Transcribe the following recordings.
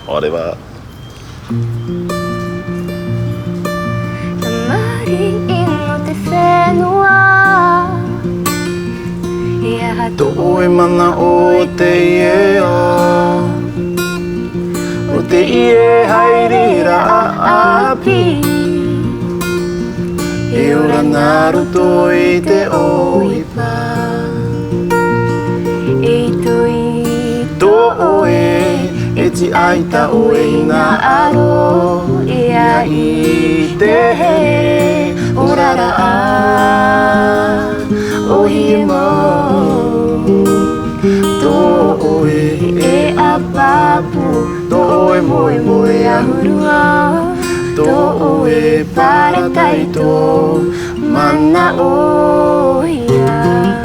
あれはTôi mà na ô te ie o O te ie hai rira a api E ora naru to i te oipa E toi To oe e ti aita oe ina aro E a i te he orara a O hi mo Toe e apapu Toe moi moi a hurua Toe para taito Mana o ia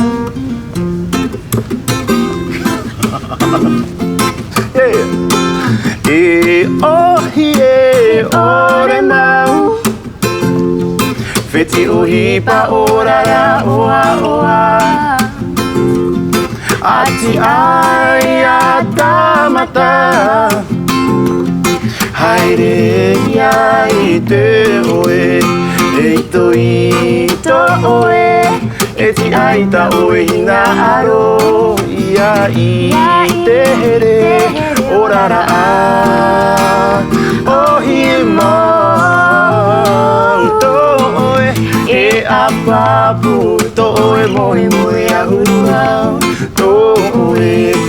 E ohi e ore mau Feti ohi pa orara oa oa Ati ai a tamata Haere ia i te oe E ito i to oe E ti ai ta oe hina aro Ia i te here Orara a Ohi mau To oe E a papu To oe moi moi a hurua Toe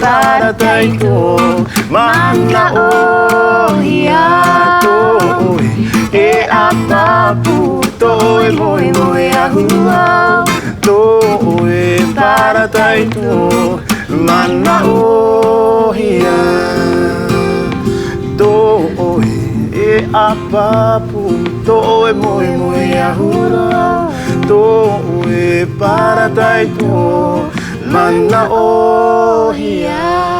para taito Mana o ia Toe e a papu Toe moi moi a hua Toe para taito Mana o ia Toe e a papu Toe moi moi a hua Toe para taito Mana o hia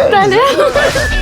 Трудно,